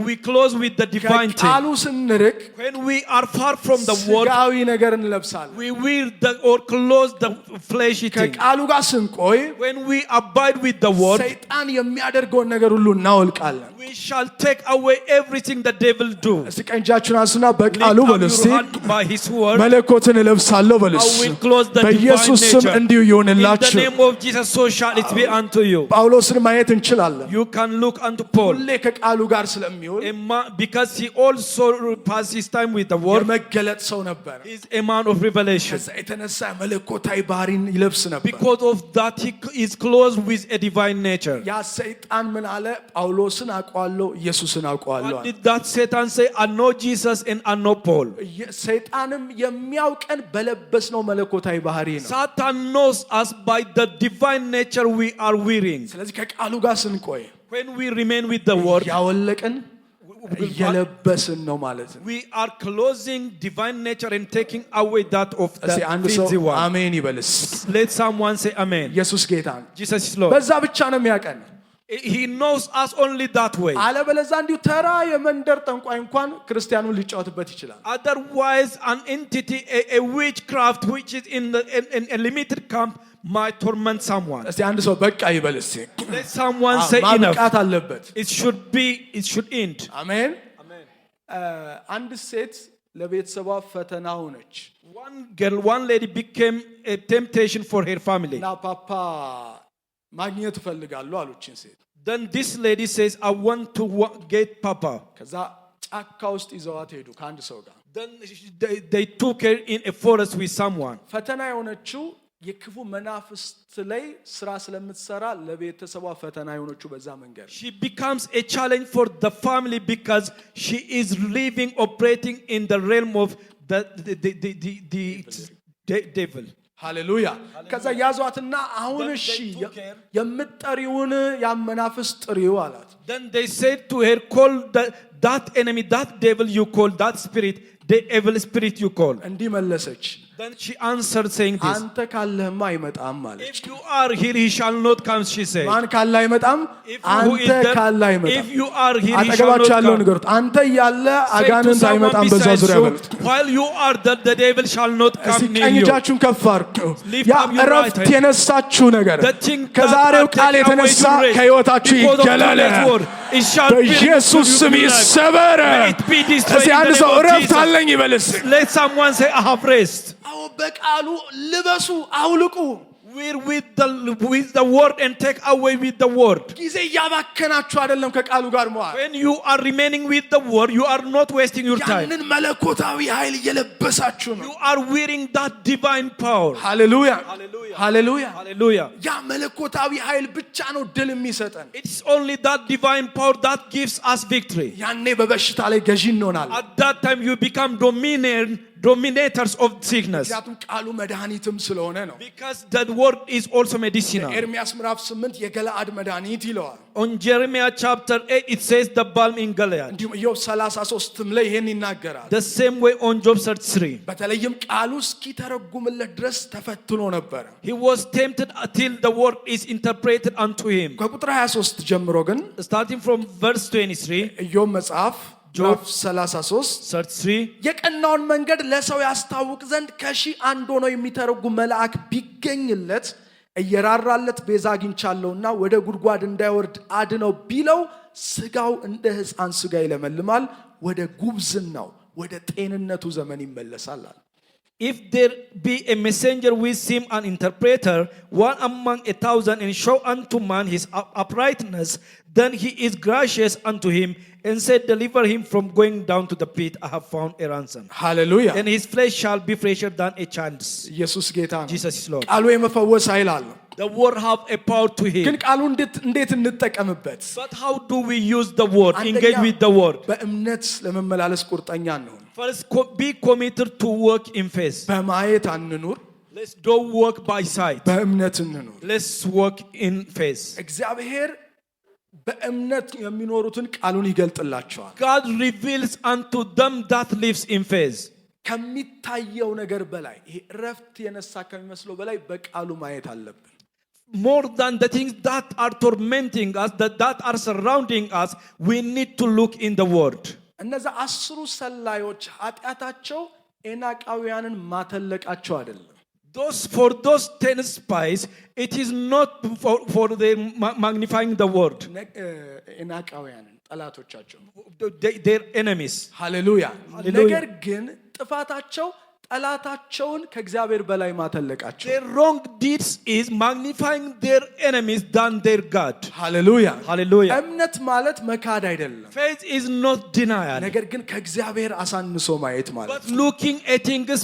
we close with the divine thing. ከቃሉ ስንርቅ When we are far from the word, ስጋዊ ነገር እንለብሳለን። we wear or close the fleshy thing. ከቃሉ ጋር ስንቆይ When we abide with the word, ሰይጣን የሚያደርገውን ነገር ሁሉ እናወልቃለን። we shall take away everything the devil do. እስቲ ቀኝ እጃችሁን አንሱና በቃሉ Lift up በሉ እስቲ your hand by His word. መለኮትን እለብሳለሁ በሉ። I will close the divine በኢየሱስ ስም nature. እንዲሁ ይሁንላችሁ። ይሁንላችሁ name of Jesus, so shall it be unto you. ጳውሎስን ማየት እንችላለን You can look unto Paul. ሁሌ ከቃሉ ጋር ስለሚውል Because he also passes his time with the word. የመገለጥ ሰው ነበር He's a man of revelation. ከዛ የተነሳ መለኮታዊ ባህሪን ይለብስ ነበር Because of that, he is close with a divine nature. ያ ሰይጣን ምን አለ ጳውሎስን አውቀዋለሁ ኢየሱስን አውቀዋለሁ What did that Satan say? I know Jesus and I know Paul. ሰይጣንም የሚያውቀን በለበስነው መለኮታዊ ባህሪ ነው Satan knows us by the divine nature we are wearing. ስለዚህ ከቃሉ ጋር ስንቆይ When we remain with the word, ያወለቀን እየለበስን ነው ማለት ነው we are closing divine nature and taking away that of the አንድ ሰው filthy one. አሜን ይበልስ Let someone say amen. ኢየሱስ ጌታ ነው Jesus is Lord. በዛ ብቻ ነው የሚያውቀን He knows us only that way. አለበለዚያ እንዲሁ ተራ የመንደር ጠንቋይ እንኳን ክርስቲያኑን ሊጫወትበት ይችላል Otherwise, an entity, a witchcraft which is in a limited camp might torment someone. እስቲ አንድ ሰው በቃ ይበልስ Let someone say enough. ማብቃት አለበት It should end. አሜን አንድ ሴት ለቤተሰቧ ፈተና ሆነች One lady became a temptation for her family. እና ፓፓ ማግኘት እፈልጋለሁ አሉችን ሴት Then this lady says, I want to get Papa. ከዛ ጫካ ውስጥ ይዘዋት ሄዱ ከአንድ ሰው ጋር Then they took her in a forest with someone. ፈተና የሆነችው የክፉ መናፍስት ላይ ስራ ስለምትሰራ ለቤተሰቧ ፈተና የሆነችው በዛ መንገድ She becomes a challenge for the family because she is living, operating in the realm of the devil. ሃሌሉያ ከዛ ያዟትና አሁን እሺ የምትጠሪውን ያመናፍስ ጥሪው አላት Then they said to her, call that enemy, that devil you call, that spirit, the evil spirit you call. እንዲህ መለሰች Then she answered saying this, አንተ ካለህማ አይመጣም አለች if you are here, he shall not come, she said. ማን ካለ አይመጣም አንተ ካለ አይመጣም If you are here, he shall not አጠገባችሁ ያለው come. ንገሩት አንተ ያለ Say to አጋንንት someone አይመጣም በዛ besides ዙሪያ you, በሉት while you are there, the devil shall not እስቲ come near ቀኝ you. እጃችሁን ከፍ አድርጉ Lift ያ up your right እረፍት hand. የነሳችሁ ነገር The thing that ከዛሬው has ቃል taken away የተነሳ your rest, ከሕይወታችሁ because of ይገለል today's word, it shall be በኢየሱስ removed ስም from your life. ይሰበር May it be destroyed እስቲ in አንድ the ሰው name of እረፍት Jesus. አለኝ ይበልስ Let someone say, I have rest. አዎ በቃሉ ልበሱ አውልቁ We're with the word and take away with the word. ጊዜ እያባከናችሁ አይደለም ከቃሉ ጋር መዋል When you are remaining with the word, you are not wasting your time. ያንን መለኮታዊ ኃይል እየለበሳችሁ ነው You are wearing that divine power. ሃሌሉያ Hallelujah. ሃሌሉያ Hallelujah. ያ መለኮታዊ ኃይል ብቻ ነው ድል የሚሰጠን It's only that divine power that gives us victory. ያኔ በበሽታ ላይ ገዢ እንሆናለን At that time, you become dominators of sickness. ምክንያቱም ቃሉ መድኃኒትም ስለሆነ ነው Because that word is also medicinal. ኤርምያስ ምዕራፍ 8 የገለአድ መድኃኒት ይለዋል On Jeremiah chapter 8, it says the balm in Gilead. እንዲሁም ኢዮብ 33ም ላይ ይሄን ይናገራል The same way on Job 33. በተለይም ቃሉ እስኪተረጉምለት ድረስ ተፈትኖ ነበር He was tempted until the word is interpreted unto him. ከቁጥር 23 ጀምሮ ግን Starting from verse 23, ኢዮብ መጽሐፍ ምዕራፍ 33, የቀናውን መንገድ ለሰው ያስታውቅ ዘንድ ከሺህ አንድ ሆኖ የሚተረጉም መልአክ ቢገኝለት እየራራለት ቤዛ አግኝቻለሁና ወደ ጉድጓድ እንዳይወርድ አድነው ቢለው ስጋው እንደ ሕፃን ስጋ ይለመልማል ወደ ጉብዝናው ወደ ጤንነቱ ዘመን ይመለሳል አለ if there be a messenger with him, an interpreter, one among 1,000, and show unto man his uprightness, then he is gracious unto him, and said, deliver him from going down to the pit. I have found a ransom. ሃሌሉያ And his flesh shall be fresher than a child's. ኢየሱስ ጌታ ነው Jesus is Lord. ቃሉ የመፈወስ ኃይል አለው The word have a power to heal. ግን ቃሉ እንዴት እንጠቀምበት But how do we use the word? Engage with the word. በእምነት ለመመላለስ ቁርጠኛ እንሁን First, be committed to work in faith. በማየት አንኑር Let's don't work by sight. በእምነት እንኑር Let's work in faith. እግዚአብሔር በእምነት የሚኖሩትን ቃሉን ይገልጥላቸዋል God reveals unto them that lives in faith. ከሚታየው ነገር በላይ ይሄ ረፍት የነሳ ከሚመስለው በላይ በቃሉ ማየት አለብን More than the things that are tormenting us, that are surrounding us, we need to look in the word. እነዛ 10 ሰላዮች ኃጢአታቸው ኤናቃውያንን ማተለቃቸው አይደለም For those 10 spies, it is not for their magnifying the word. ኤናቃውያንን ጠላቶቻቸው Their enemies. ሃሌሉያ ነገር ግን ጥፋታቸው ጠላታቸውን ከእግዚአብሔር በላይ ማተለቃቸው Their wrong deeds is magnifying their enemies than their God. ሃሌሉያ Hallelujah. እምነት ማለት መካድ አይደለም Faith is not denial, ነገር ግን ከእግዚአብሔር አሳንሶ ማየት ማለት but looking at things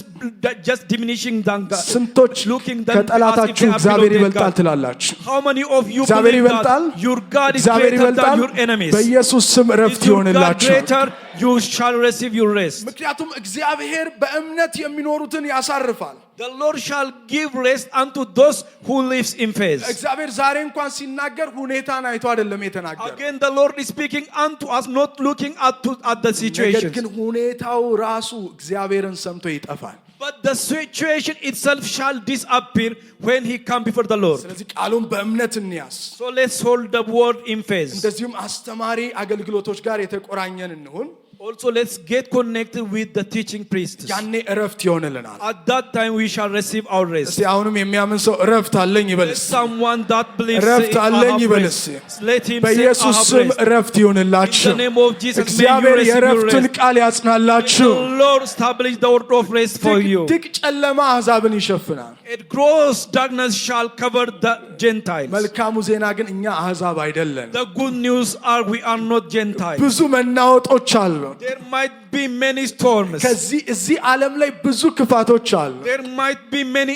just diminishing than God. ስንቶች Looking than ከጠላታችሁ እግዚአብሔር ይበልጣል ትላላችሁ How many of you እግዚአብሔር believe ይበልጣል that your God is እግዚአብሔር greater than ይበልጣል your enemies? በኢየሱስ ስም እረፍት Is your God ይሆንላችሁ greater? You shall receive your rest. ምክንያቱም እግዚአብሔር በእምነት የሚኖሩትን ያሳርፋል The Lord shall give rest unto those who lives in faith. እግዚአብሔር ዛሬ እንኳን ሲናገር ሁኔታን አይቶ አይደለም የተናገረው Again, the Lord is speaking unto us, not looking at the ነገር situation. ግን ሁኔታው ራሱ እግዚአብሔርን ሰምቶ ይጠፋል But the situation itself shall disappear when he come before the Lord. ስለዚህ ቃሉን በእምነት እንያዝ So let's hold the word in faith. እንደዚሁም አስተማሪ አገልግሎቶች ጋር የተቆራኘን እንሁን Also, let's get connected with the teaching priests. ያኔ እረፍት ይሆንልናል At that time, we shall receive our rest. እስቲ አሁንም የሚያምን ሰው እረፍት አለኝ Let ይበልስ someone that believes እረፍት say, I አለኝ have ይበልስ rest. Let him say, I በኢየሱስ have ስም rest. እረፍት In ይሆንላችሁ the name of Jesus, may you እግዚአብሔር receive your የእረፍትን rest. ቃል ያጽናላችሁ The Lord establish the word of rest for you. ድቅድቅ ጨለማ አሕዛብን ይሸፍናል A gross darkness shall cover the Gentiles. መልካሙ ዜና ግን እኛ አሕዛብ አይደለን The good news are we are not Gentiles. ብዙ መናወጦች አሉ There might be many storms. ከዚህ እዚህ ዓለም ላይ ብዙ ክፋቶች አሉ There might be many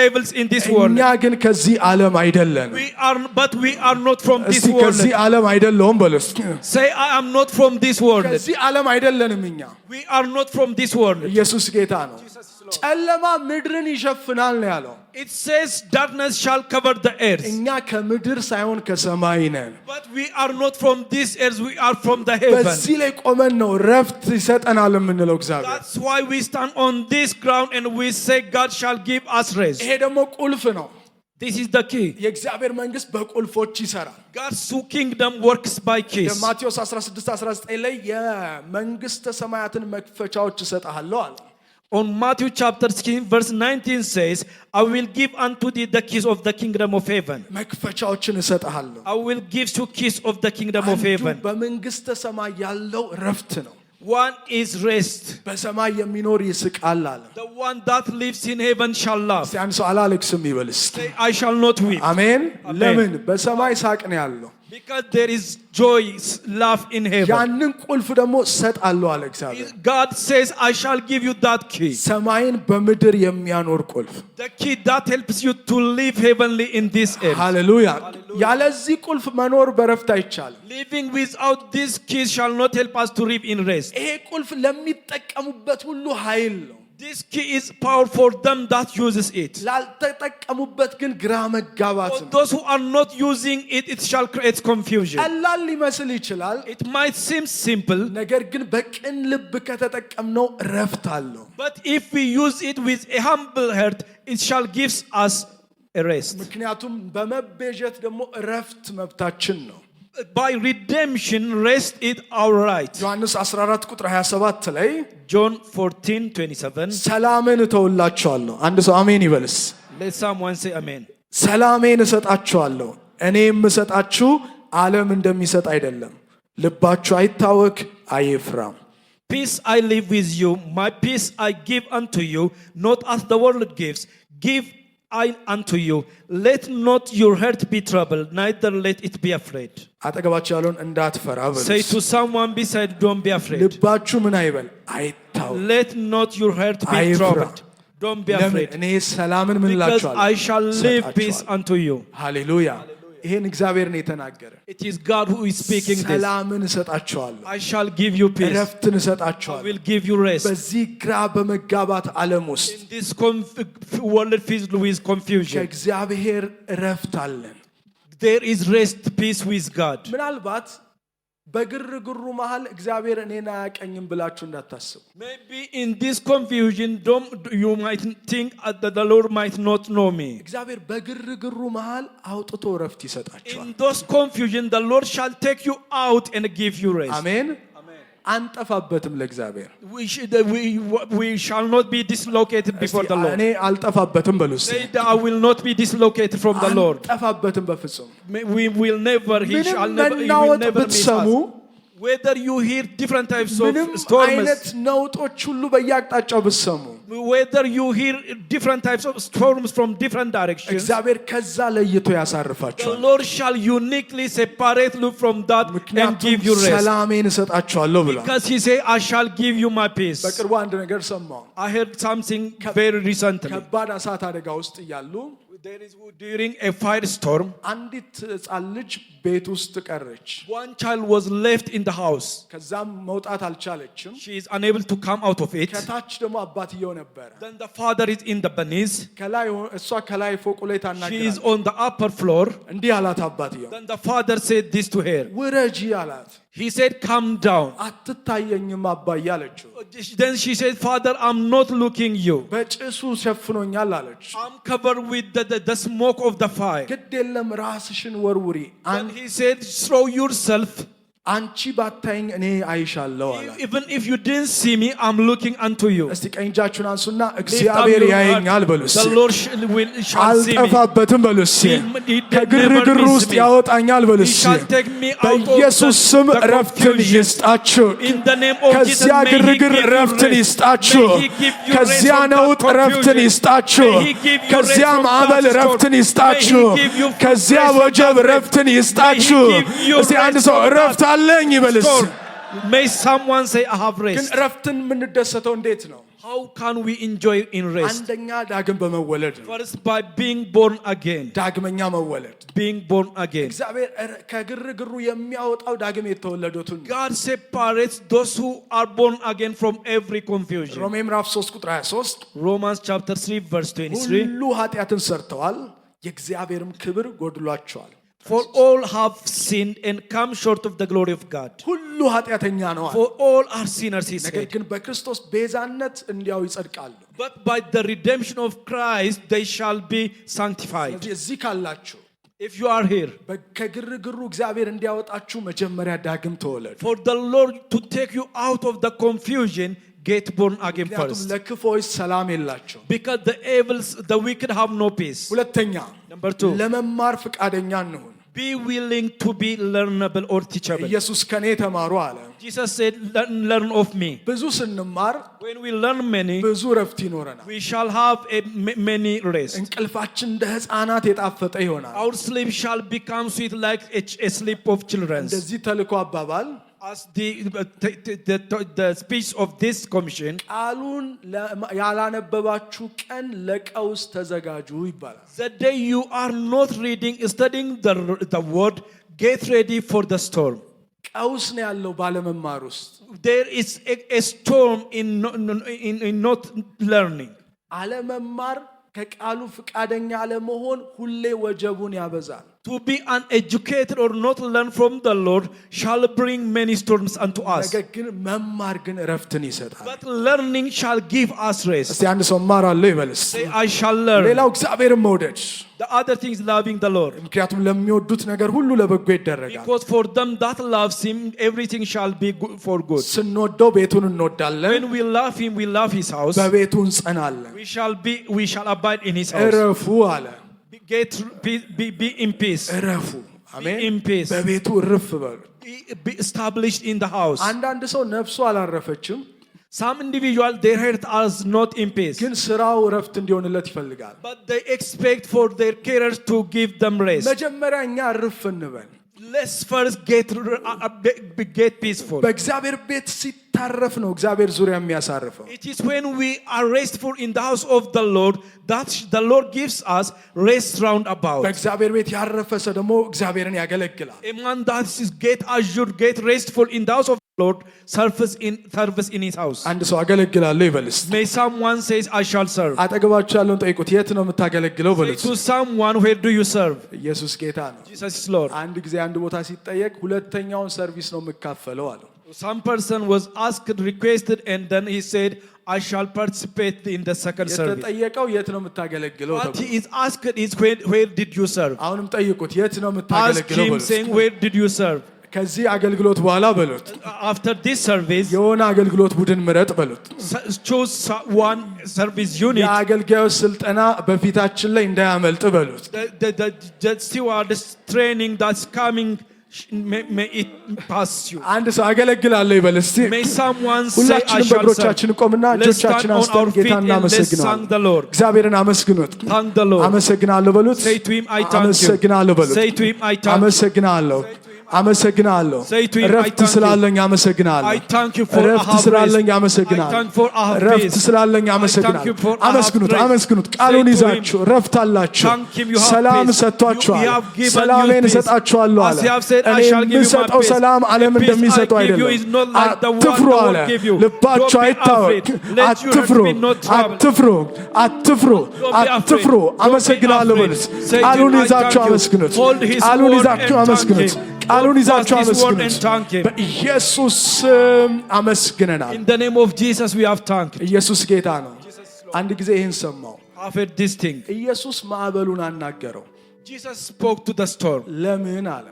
evils in this world. እኛ ግን ከዚህ ዓለም አይደለን But we are not from this እስቲ world. ከዚህ ዓለም አይደለሁም በሉ እስቲ Say, I am not from this world. ከዚህ ዓለም አይደለንም እኛ We are not from this world. ኢየሱስ ጌታ ነው ጨለማ ምድርን ይሸፍናል ነው ያለው It says darkness shall cover the earth. እኛ ከምድር ሳይሆን ከሰማይ ነን But we are not from this earth, we are from the heaven. በዚህ ላይ ቆመን ነው ረፍት ይሰጠናል የምንለው እግዚአብሔር That's why we stand on this ground and we say God shall give us rest. ይሄ ደግሞ ቁልፍ ነው This is the key. የእግዚአብሔር መንግስት በቁልፎች ይሰራል God's kingdom works by keys. ማቴዎስ 16:19 ላይ የመንግስተ ሰማያትን መክፈቻዎች እሰጥሃለሁ አለ On Matthew chapter 16 verse 19 says, I will give unto thee the keys of the kingdom of heaven. መክፈቻዎችን እሰጥሃለሁ I will give you keys of the kingdom of አንዱ heaven. በመንግስተ ሰማይ ያለው ረፍት ነው One is rest. በሰማይ የሚኖር ይስቃል አለ The one that lives in heaven shall laugh. እስቲ አንድ ሰው አላለቅስም ይበል እስቲ Say, I shall not weep. አሜን አሜን። ለምን በሰማይ ሳቅ ነው ያለው Because there is joy, laugh in heaven. ያንን ቁልፍ ደግሞ እሰጣለሁ አለ እግዚአብሔር God says, I shall give you that key. ሰማይን በምድር የሚያኖር ቁልፍ The key that helps you to live heavenly in this earth. ሃሌሉያ ያለዚህ ቁልፍ መኖር በረፍት አይቻልም Living without this key shall not help us to live in rest. ይሄ ቁልፍ ለሚጠቀሙበት ሁሉ ኃይል ነው This key is power for them that uses it. ላልተጠቀሙበት ግን ግራ መጋባት For ነው those who are not using it, it shall create confusion. ቀላል ሊመስል ይችላል It might seem simple, ነገር ግን በቅን ልብ ከተጠቀምነው ረፍት አለው but if we use it with a humble heart, it shall give us a rest. ምክንያቱም በመቤዠት ደግሞ ረፍት መብታችን ነው By redemption, rest is our right. ዮሐንስ 14 ቁጥር 27 ላይ John 14:27. ሰላምን እተውላችኋለሁ አንድ ሰው አሜን ይበልስ Let someone say amen. ሰላሜን እሰጣችኋለሁ እኔ የምሰጣችሁ ዓለም እንደሚሰጥ አይደለም ልባችሁ አይታወክ አይፍራም Peace I leave with you, my peace I give unto you, not as the world gives. Give I unto you. Let not your heart be troubled, neither let it be afraid. አጠገባችሁ ያለውን እንዳትፈራ Say በሉት to someone beside, don't be afraid. ልባችሁ ምን አይበል አይታወክ Let not your heart be አይፍራ። troubled. Don't be ለምን afraid. እኔ ሰላምን ምን Because እላችኋለሁ I shall leave peace እሰጣችኋለሁ። unto you. ሃሌሉያ ይሄን እግዚአብሔር ነው የተናገረ It is God who is speaking this. ሰላምን እሰጣችኋለሁ I shall give you peace. ረፍትን I እሰጣችኋለሁ will give you rest. በዚህ ግራ በመጋባት ዓለም ውስጥ In this world filled with confusion, ከእግዚአብሔር ረፍት አለን there is rest, peace with God. ምናልባት በግርግሩ መሃል እግዚአብሔር እኔን አያቀኝም ብላችሁ እንዳታስቡ Maybe in this confusion, you might think that the Lord might not know me. እግዚአብሔር በግርግሩ መሃል አውጥቶ ረፍት ይሰጣችኋል In those confusion, the Lord shall take you out and give you rest. አሜን አንጠፋበትም ለእግዚአብሔር We shall not be dislocated before the Lord. እኔ አልጠፋበትም በሉ እስቲ Say that I will not be dislocated from the Lord. አንጠፋበትም በፍጹም We will never, he ምንም will መናወጥ never miss ብትሰሙ us. Whether you hear different types of ምንም storms, አይነት ነውጦች ሁሉ በየአቅጣጫው ብትሰሙ whether you hear different types of storms from different directions, እግዚአብሔር ከዛ ለይቶ the ያሳርፋችኋል። Lord shall uniquely separate you from that and give you rest. ሰላሜን እሰጣችኋለሁ ብሏል። Because he said, I shall give you my peace. በቅርቡ አንድ ነገር ሰማሁ። I heard something very recently. ከባድ እሳት አደጋ ውስጥ እያሉ During a firestorm, አንዲት ሕፃን ልጅ ቤት ውስጥ ቀረች። one child was left in the house. ከዛም መውጣት አልቻለችም። She is unable to come out of it. ከታች ደግሞ አባትየው ነበረ። Then the father is in the beneath. ከላይ እሷ ከላይ ፎቁ ላይ She is ታናግራለች። on the upper floor. እንዲህ አላት አባትየው፣ Then the father said this to her. ውረጂ አላት። He said, come down. አትታየኝም አባዬ አለችው። Then she said, Father, I'm not looking you. በጭሱ ሸፍኖኛል አለች። I'm covered with the smoke of the fire. ግድ የለም ራስሽን ወርውሪ፣ And he said, throw yourself. አንቺ ባታይኝ እኔ አይሻለሁ አላት። Even if you didn't see me, I'm looking unto you. እስቲ ቀኝ እጃችሁን አንሱና Lift up እግዚአብሔር your ያየኛል hand. በሉ እስቲ። The Lord shall see me. አልጠፋበትም በሉ እስቲ። He ከግርግሩ never ውስጥ miss me. ያወጣኛል በሉ He እስቲ። shall take me out of በኢየሱስ ስም the ረፍትን confusion. ይስጣችሁ። In the name of Jesus, ከዚያ may He ግርግር give you ረፍትን rest. ይስጣችሁ። May He give you ከዚያ rest from ነውጥ that ረፍትን confusion. ይስጣችሁ። May He give you ከዚያ rest from ማዕበል that ረፍትን storm. ይስጣችሁ። May He give you ከዚያ rest from ወጀብ that ረፍትን rest. ይስጣችሁ። May He give you እስቲ አንድ rest ሰው from ረፍት that አለኝ ይበል እስቲ። storm. May someone say, I have ግን rest. ረፍትን የምንደሰተው እንዴት ነው? How can we enjoy in rest? አንደኛ ዳግም በመወለድ ነው። First, by being born again. ዳግመኛ መወለድ Being born again. እግዚአብሔር ከግርግሩ የሚያወጣው ዳግም የተወለዱትን ነው። God separates those who are born again from every confusion. ሮሜ ምዕራፍ 3 ቁጥር 23 Romans chapter 3 verse 23. ሁሉ ኃጢአትን ሰርተዋል የእግዚአብሔርም ክብር ጎድሏቸዋል። For all have sinned and come short of the glory of God. ሁሉ ኃጢአተኛ ነው አለ። For all are sinners, he ነገር said. ግን በክርስቶስ ቤዛነት እንዲያው ይጸድቃሉ። But by the redemption of Christ, they shall be sanctified. ስለዚህ እዚህ ካላችሁ If you are here, ከግርግሩ እግዚአብሔር እንዲያወጣችሁ መጀመሪያ ዳግም ተወለዱ። for the Lord to take you out of the confusion, get born again ምክንያቱም first. ለክፎች ሰላም የላቸው። Because the evils, the wicked have no peace. ሁለተኛ Number 2, ለመማር ፈቃደኛ እንሁን። be willing to be learnable or teachable. ኢየሱስ ከኔ ተማሩ አለ። Jesus said, learn of me. ብዙ ስንማር When we learn many, ብዙ ረፍት ይኖረናል። we shall have many rest. እንቅልፋችን እንደ ሕፃናት የጣፈጠ ይሆናል። Our sleep shall become sweet like a sleep of children. እንደዚህ ተልኮ አባባል As the speech of this commission, ቃሉን ያላነበባችሁ ቀን ለቀውስ ተዘጋጁ ይባላል። the day you are not studying the word, get ready for the storm. ቀውስ ነው ያለው ባለመማር ውስጥ። There is a storm in not learning. አለመማር ከቃሉ ፍቃደኛ አለመሆን ሁሌ ወጀቡን ያበዛል። To be uneducated or not learn from the Lord shall bring many storms unto us. ነገር ግን መማር ግን እረፍትን ይሰጣል። But learning shall give us rest. እስቲ አንድ ሰው እማራለሁ ይበልስ። Say, I shall learn. ሌላው እግዚአብሔርን መውደድ። The other thing is loving the Lord. ምክንያቱም ለሚወዱት ነገር ሁሉ ለበጎ ይደረጋል። Because for them that loves him, everything shall be good for good. ስንወደው ቤቱን እንወዳለን፣ When we love him, we love his house. በቤቱ እንጸናለን። We shall abide in his house. እረፉ አለ። Be in peace. እረፉ አሜን። in peace. በቤቱ እርፍ በሉ። Be established in the house. አንዳንድ ሰው ነፍሱ አላረፈችም፣ Some individual, their heart is not in peace. ግን ስራው እረፍት እንዲሆንለት ይፈልጋል። But they expect for their carers to give them rest. መጀመሪያ እኛ እርፍ እንበል። Let's first get peaceful. በእግዚአብሔር ቤት ሲታረፍ ነው እግዚአብሔር ዙሪያ የሚያሳርፈው። It is when we are restful in the house of the Lord that the Lord gives us rest round about. በእግዚአብሔር ቤት ያረፈ ሰው ደግሞ እግዚአብሔርን ያገለግላል። A man that is get assured, get restful in the house of the Lord, service in his house. አንድ ሰው አገለግላለሁ ይበልስ። May someone says, I shall serve. አጠገባችሁ ያለውን ጠይቁት፣ የት ነው የምታገለግለው Say በሉት። to someone, where do you serve? ኢየሱስ ጌታ ነው። Jesus is Lord. አንድ ጊዜ አንድ ቦታ ሲጠየቅ ሁለተኛውን ሰርቪስ ነው የምካፈለው አለው። Some person was asked, requested, and then he said, I shall participate in the second service. የተጠየቀው የት ነው የምታገለግለው What ተብሎ። he is asked is, where did you serve? አሁንም ጠይቁት፣ የት ነው Ask የምታገለግለው him በሉት። saying, where did you serve? ከዚህ አገልግሎት በኋላ በሉት After this service, የሆነ አገልግሎት ቡድን ምረጥ በሉት። choose one service unit. የአገልጋዮች ስልጠና በፊታችን ላይ እንዳያመልጥ በሉት። The stewardess training that's coming may it pass you. አንድ ሰው አገለግላለሁ ይበል እስቲ። May someone say, I ሁላችንም shall በእግሮቻችን serve. ቆምና Let's stand እጆቻችን on አንስተን our feet ጌታን and let's thank እናመሰግናለን። the Lord. እግዚአብሔርን አመስግኑት። Thank the Lord. አመሰግናለሁ በሉት። Say to him, I thank you. አመሰግናለሁ በሉት። Say to him, I thank you. አመሰግናለሁ አመሰግናለሁ። Say to him, I እረፍት thank you. ስላለኝ አመሰግናለሁ። I thank you for I እረፍት have ስላለኝ rest. I አመሰግናለሁ። thank for I have እረፍት peace. ስላለኝ I thank አመሰግናለሁ። you for I have አመስግኑት grace. አመስግኑት። Say ቃሉን to ይዛችሁ him, እረፍት አላችሁ። thank him, you have ሰላም peace. ሰጥቷችኋል። You have given ሰላሜን you peace. እሰጣችኋለሁ አለ። As you have said, I እኔ shall give you my የምሰጠው peace. ሰላም ዓለም The peace እንደሚሰጠው I give you አይደለም። is not like the one አትፍሩ the አለ። world give you. ልባችሁ Don't be አይታወክ። afraid. Let your heart አትፍሩ be not troubled. አትፍሩ አትፍሩ Don't be አትፍሩ። afraid. Don't be አመሰግናለሁ afraid. በሉት። Say to ቃሉን him, I ይዛችሁ thank you. አመስግኑት። Hold his ቃሉን word ይዛችሁ and thank አመስግኑት። him. ቃሉን Hold ይዛችሁ fast his word አመስግኑት። and thank him. በኢየሱስ ስም አመስግነናል። In the name of Jesus we have thanked. ኢየሱስ ጌታ ነው። አንድ ጊዜ ይህን ሰማው። I've heard this thing. ኢየሱስ ማዕበሉን አናገረው። Jesus spoke to the storm. ለምን አለ?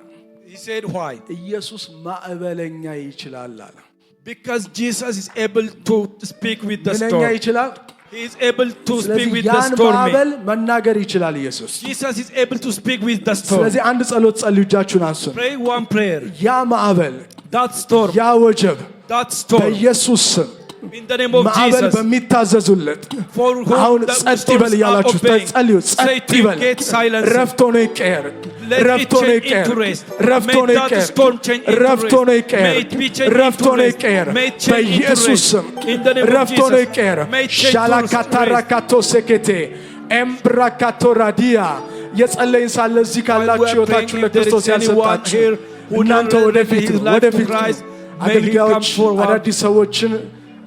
He said why? ኢየሱስ ማዕበለኛ ይችላል አለ። Because Jesus is able to speak with the ምንኛ storm. ይችላል? He is able to speak ስለዚህ with the ያን storm. ማዕበል መናገር ይችላል ኢየሱስ። Jesus is able to speak with the storm. ስለዚህ አንድ ጸሎት ጸልዩ፣ እጃችሁን አንሱ። Pray one prayer. ያ ማዕበል That storm, ያ ወጀብ that storm, በኢየሱስ ስም in the name of ማዕበል Jesus, በሚታዘዙለት for አሁን whom the ጸጥ ይበል storms are እያላችሁ obeying, ጸልዩ። say ጸጥ to him, ይበል። get silence. ረፍት ሆኖ ይቀየር። Let it ረፍት ሆኖ change ይቀየር። into rest. ረፍት May ሆኖ that ይቀየር። storm change into ረፍት ሆኖ rest. ይቀየር። May it be changed ረፍት into ሆኖ rest. ይቀየር። May it change into በኢየሱስ rest. ስም In the name of ረፍት ሆኖ Jesus. ይቀየር። May it change to ሻላካታራካቶ ሴኬቴ ኤምብራካቶ ራዲያ የጸለይን ሳለ እዚህ ካላችሁ ሕይወታችሁን ለክርስቶስ ያልሰጣችሁ እናንተ ወደፊት ወደፊት አገልጋዮች አዳዲስ ሰዎችን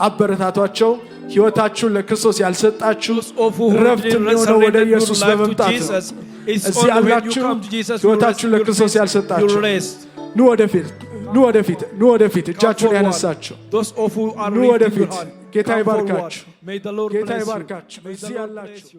አበረታቷቸው። ሕይወታችሁን ለክርስቶስ ያልሰጣችሁ ረፍት የሚሆነው ወደ ኢየሱስ በመምጣት ነው። እዚህ ያላችሁ ሕይወታችሁን ለክርስቶስ ያልሰጣችሁ ኑ ወደፊት ኑ ወደፊት ኑ ወደፊት እጃችሁን ያነሳችሁ ኑ ወደፊት። ጌታ ይባርካችሁ። ጌታ ይባርካችሁ። እዚህ ያላችሁ